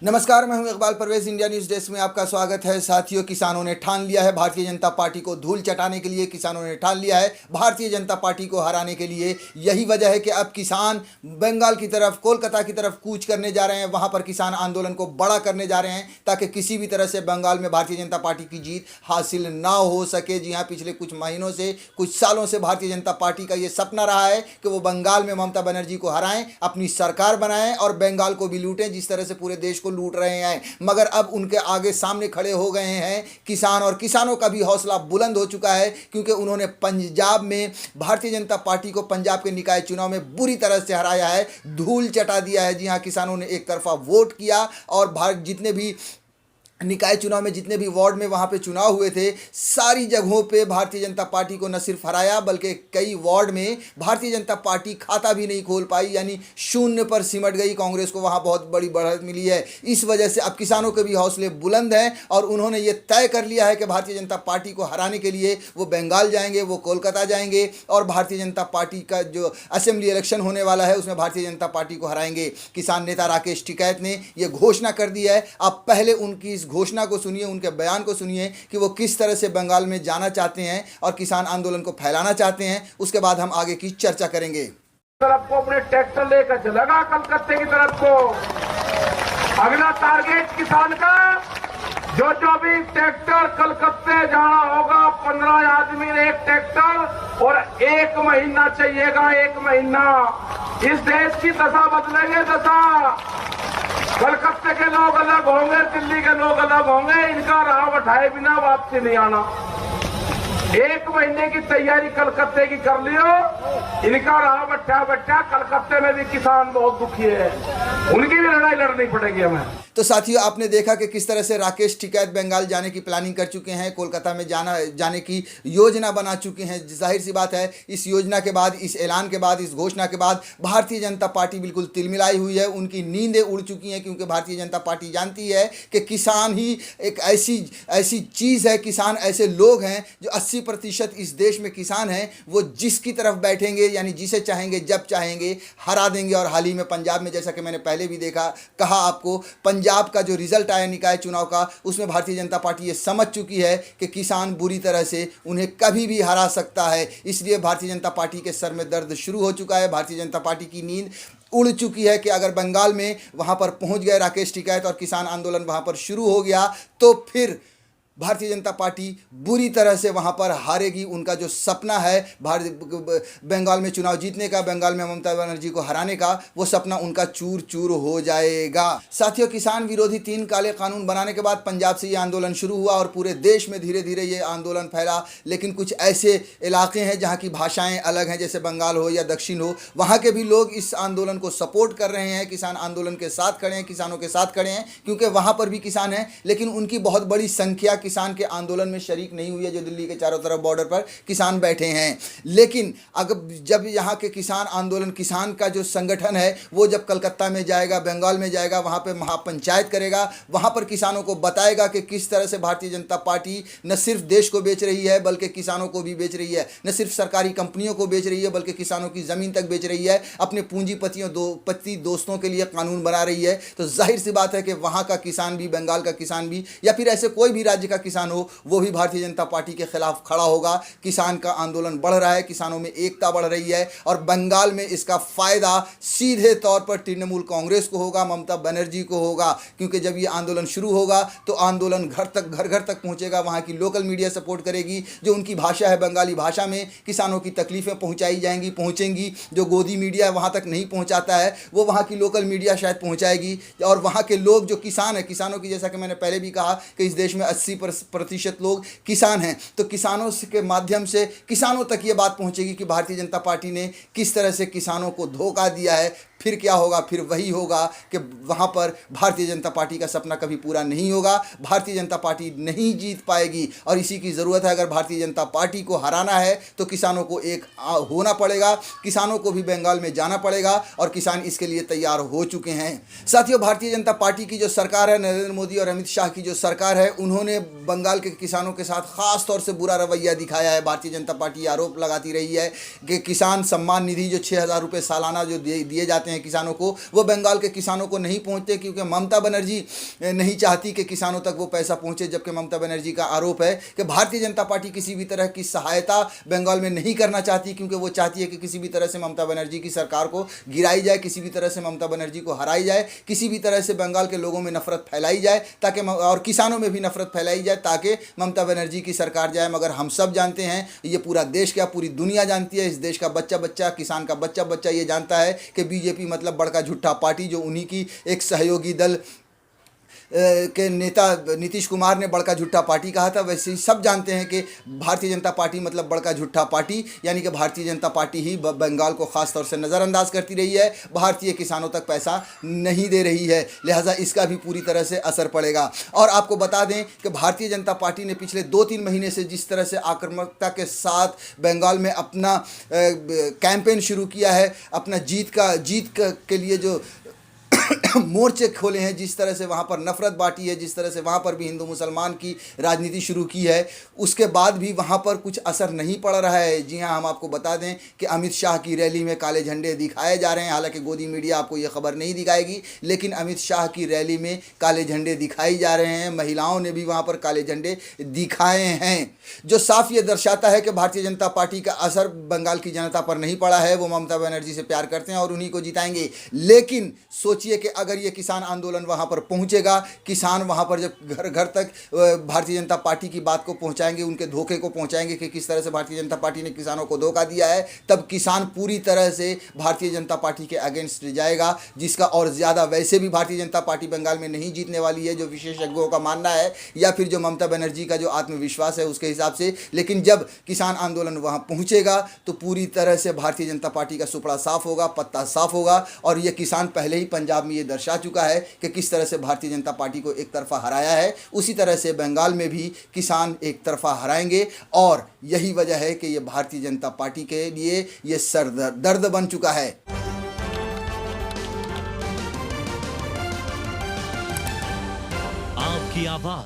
नमस्कार, मैं हूं Iqbal Parvez. India News desk में आपका स्वागत है। साथियों, किसानों ने ठान लिया है भारतीय जनता पार्टी को धूल चटाने के लिए। किसानों ने ठान लिया है भारतीय जनता पार्टी को हराने के लिए। यही वजह है कि अब किसान बंगाल की तरफ, कोलकाता की तरफ कूच करने जा रहे हैं। वहां पर किसान आंदोलन को बड़ा करने जा रहे हैं ताकि किसी भी तरह से बंगाल में भारतीय जनता पार्टी की जीत हासिल ना हो सके। जी हाँ, पिछले कुछ महीनों से, कुछ सालों से भारतीय जनता पार्टी का ये सपना रहा है कि वो बंगाल में ममता बनर्जी को हराएं, अपनी सरकार बनाएं और बंगाल को भी लूटें, जिस तरह से पूरे देश को लूट रहे हैं। मगर अब उनके आगे सामने खड़े हो गए हैं किसान, और किसानों का भी हौसला बुलंद हो चुका है क्योंकि उन्होंने पंजाब में भारतीय जनता पार्टी को पंजाब के निकाय चुनाव में बुरी तरह से हराया है, धूल चटा दिया है। जी हाँ, किसानों ने एक तरफा वोट किया और भारत जितने भी निकाय चुनाव में, जितने भी वार्ड में वहाँ पे चुनाव हुए थे, सारी जगहों पे भारतीय जनता पार्टी को न सिर्फ हराया बल्कि कई वार्ड में भारतीय जनता पार्टी खाता भी नहीं खोल पाई, यानी शून्य पर सिमट गई। कांग्रेस को वहाँ बहुत बड़ी बढ़त मिली है। इस वजह से अब किसानों के भी हौसले बुलंद हैं और उन्होंने ये तय कर लिया है कि भारतीय जनता पार्टी को हराने के लिए वो बंगाल जाएंगे, वो कोलकाता जाएंगे और भारतीय जनता पार्टी का जो असेंबली इलेक्शन होने वाला है उसमें भारतीय जनता पार्टी को हराएंगे। किसान नेता राकेश टिकैत ने यह घोषणा कर दी है। आप पहले उनकी इस घोषणा को सुनिए, उनके बयान को सुनिए कि वो किस तरह से बंगाल में जाना चाहते हैं और किसान आंदोलन को फैलाना चाहते हैं। उसके बाद हम आगे की चर्चा करेंगे। तरफ को अपने ट्रैक्टर लेकर चलेगा कलकत्ते की तरफ को। अगला टारगेट किसान का, जो भी ट्रैक्टर कलकत्ते जाना होगा, 15 आदमी ने एक ट्रैक्टर और 1 महीना चाहिएगा, 1 महीना। इस देश की दशा बदलेंगे, दशा। कलकत्ते के लोग अलग होंगे, दिल्ली के लोग अलग होंगे, इनका राह उठाए बिना वापसी नहीं आना। 1 महीने की तैयारी कलकत्ते की कर लियो, इनका राह बट्टा कलकत्ते में भी किसान बहुत दुखी है, उनकी भी लड़ाई लड़नी पड़ेगी हमें। तो साथियों, आपने देखा कि किस तरह से राकेश टिकैत बंगाल जाने की प्लानिंग कर चुके हैं, कोलकाता में जाने की योजना बना चुके हैं। जाहिर सी बात है, इस योजना के बाद, इस ऐलान के बाद, इस घोषणा के बाद भारतीय जनता पार्टी बिल्कुल तिलमिलाई हुई है। उनकी नींदें उड़ चुकी हैं क्योंकि भारतीय जनता पार्टी जानती है कि किसान ही एक ऐसी चीज़ है, किसान ऐसे लोग हैं जो 80% इस देश में किसान हैं। वो जिसकी तरफ बैठेंगे, यानी जिसे चाहेंगे, जब चाहेंगे हरा देंगे। और हाल ही में पंजाब में, जैसा कि मैंने पहले भी कहा आपको, पंजाब का जो रिजल्ट आया निकाय चुनाव का, उसमें भारतीय जनता पार्टी ये समझ चुकी है कि किसान बुरी तरह से उन्हें कभी भी हरा सकता है। इसलिए भारतीय जनता पार्टी के सर में दर्द शुरू हो चुका है। भारतीय जनता पार्टी की नींद उड़ चुकी है कि अगर बंगाल में वहाँ पर पहुँच गए राकेश टिकैत और किसान आंदोलन वहाँ पर शुरू हो गया तो फिर भारतीय जनता पार्टी बुरी तरह से वहाँ पर हारेगी। उनका जो सपना है बंगाल में चुनाव जीतने का, बंगाल में ममता बनर्जी को हराने का, वो सपना उनका चूर चूर हो जाएगा। साथियों, किसान विरोधी 3 काले कानून बनाने के बाद पंजाब से ये आंदोलन शुरू हुआ और पूरे देश में धीरे धीरे ये आंदोलन फैला। लेकिन कुछ ऐसे इलाके हैं जहाँ की भाषाएँ अलग हैं, जैसे बंगाल हो या दक्षिण हो, वहाँ के भी लोग इस आंदोलन को सपोर्ट कर रहे हैं, किसान आंदोलन के साथ खड़े हैं, किसानों के साथ खड़े हैं, क्योंकि वहाँ पर भी किसान हैं। लेकिन उनकी बहुत बड़ी संख्या किसान के आंदोलन में शरीक नहीं हुई है, जो दिल्ली के चारों तरफ बॉर्डर पर किसान बैठे हैं। लेकिन अगर जब यहाँ के किसान आंदोलन, किसान का जो संगठन है, वो जब कलकत्ता में जाएगा, बंगाल में जाएगा, वहाँ पे महापंचायत करेगा, वहाँ पर किसानों को बताएगा कि किस तरह से भारतीय जनता पार्टी न सिर्फ देश को बेच रही है बल्कि किसानों को भी बेच रही है, न सिर्फ सरकारी कंपनियों को बेच रही है बल्कि किसानों की ज़मीन तक बेच रही है, अपने पूंजीपति दोस्तों के लिए कानून बना रही है। तो जाहिर सी बात है कि वहाँ का किसान भी, बंगाल का किसान भी, या फिर ऐसे कोई भी राज्य का किसान हो, वो भी भारतीय जनता पार्टी के खिलाफ खड़ा होगा। किसान का आंदोलन बढ़ रहा है, किसानों में एकता बढ़ रही है और बंगाल में इसका फायदा सीधे तौर पर तृणमूल कांग्रेस को होगा, ममता बनर्जी को होगा। क्योंकि जब ये आंदोलन शुरू होगा तो आंदोलन घर घर तक पहुंचेगा। वहां की लोकल मीडिया सपोर्ट करेगी, जो उनकी भाषा है बंगाली भाषा में किसानों की तकलीफें पहुंचाई जाएंगी, पहुंचेंगी। जो गोदी मीडिया वहां तक नहीं पहुंचाता है, वो वहां की लोकल मीडिया शायद पहुंचाएगी। और वहां के लोग जो किसान है, किसानों की, जैसा कि मैंने पहले भी कहा कि इस देश में 80% लोग किसान हैं, तो किसानों के माध्यम से किसानों तक ये बात पहुंचेगी कि भारतीय जनता पार्टी ने किस तरह से किसानों को धोखा दिया है। फिर क्या होगा? फिर वही होगा कि वहाँ पर भारतीय जनता पार्टी का सपना कभी पूरा नहीं होगा, भारतीय जनता पार्टी नहीं जीत पाएगी। और इसी की ज़रूरत है। अगर भारतीय जनता पार्टी को हराना है तो किसानों को एक होना पड़ेगा, किसानों को भी बंगाल में जाना पड़ेगा और किसान इसके लिए तैयार हो चुके हैं। साथियों, भारतीय जनता पार्टी की जो सरकार है, नरेंद्र मोदी और अमित शाह की जो सरकार है, उन्होंने बंगाल के किसानों के साथ ख़ास तौर से बुरा रवैया दिखाया है। भारतीय जनता पार्टी आरोप लगाती रही है कि किसान सम्मान निधि जो 6,000 रुपये सालाना जो दिए जाते हैं हैं किसानों को, वो बंगाल के किसानों को नहीं पहुंचते, क्योंकि ममता बनर्जी नहीं चाहती कि किसानों तक वो पैसा पहुंचे। जबकि ममता बनर्जी का आरोप है कि भारतीय जनता पार्टी किसी भी तरह की सहायता बंगाल में नहीं करना चाहती, क्योंकि वो चाहती है कि किसी भी तरह से ममता बनर्जी की सरकार को गिराई जाए, किसी भी तरह से ममता बनर्जी को हराई जाए, किसी भी तरह से बंगाल के लोगों में नफरत फैलाई जाए, ताकि और किसानों में भी नफरत फैलाई जाए ताकि ममता बनर्जी की सरकार जाए। मगर हम सब जानते हैं, ये पूरा देश क्या पूरी दुनिया जानती है, इस देश का बच्चा बच्चा, किसान का बच्चा बच्चा ये जानता है कि बीजेपी मतलब बड़का झूठा पार्टी, जो उन्हीं की एक सहयोगी दल के नेता नीतीश कुमार ने बड़का झूठा पार्टी कहा था। वैसे ही सब जानते हैं कि भारतीय जनता पार्टी मतलब बड़का झूठा पार्टी, यानी कि भारतीय जनता पार्टी ही बंगाल को खास तौर से नज़रअंदाज करती रही है, भारतीय किसानों तक पैसा नहीं दे रही है, लिहाजा इसका भी पूरी तरह से असर पड़ेगा। और आपको बता दें कि भारतीय जनता पार्टी ने पिछले 2-3 महीने से जिस तरह से आक्रामकता के साथ बंगाल में अपना कैंपेन शुरू किया है, अपना जीत के लिए जो मोर्चे खोले हैं, जिस तरह से वहाँ पर नफरत बांटी है, जिस तरह से वहाँ पर भी हिंदू मुसलमान की राजनीति शुरू की है, उसके बाद भी वहाँ पर कुछ असर नहीं पड़ रहा है। जी हाँ, हम आपको बता दें कि अमित शाह की रैली में काले झंडे दिखाए जा रहे हैं। हालांकि गोदी मीडिया आपको ये खबर नहीं दिखाएगी, लेकिन अमित शाह की रैली में काले झंडे दिखाई जा रहे हैं। महिलाओं ने भी वहाँ पर काले झंडे दिखाए हैं, जो साफ ये दर्शाता है कि भारतीय जनता पार्टी का असर बंगाल की जनता पर नहीं पड़ा है। वो ममता बनर्जी से प्यार करते हैं और उन्हीं को जिताएंगे। लेकिन सोचिए कि अगर ये किसान आंदोलन वहाँ पर पहुँचेगा, किसान वहाँ पर जब घर घर तक भारतीय जनता पार्टी की बात को पहुँचाएंगे, उनके धोखे को पहुँचाएंगे कि किस तरह से भारतीय जनता पार्टी ने किसानों को धोखा दिया है, तब किसान पूरी तरह से भारतीय जनता पार्टी के अगेंस्ट जाएगा, जिसका और ज़्यादा वैसे भी भारतीय जनता पार्टी बंगाल में नहीं जीतने वाली है, जो विशेषज्ञों का मानना है, या फिर जो ममता बनर्जी का जो आत्मविश्वास है उसके हिसाब से। लेकिन जब किसान आंदोलन वहाँ पहुँचेगा तो पूरी तरह से भारतीय जनता पार्टी का सुपड़ा साफ होगा, पत्ता साफ होगा। और ये किसान पहले ही पंजाब में ये दर्शा चुका है कि किस तरह से भारतीय जनता पार्टी को एक तरफा हराया है, उसी तरह से बंगाल में भी किसान एक तरफा हराएंगे। और यही वजह है कि ये भारतीय जनता पार्टी के लिए ये सर दर्द बन चुका है। आपकी आवाज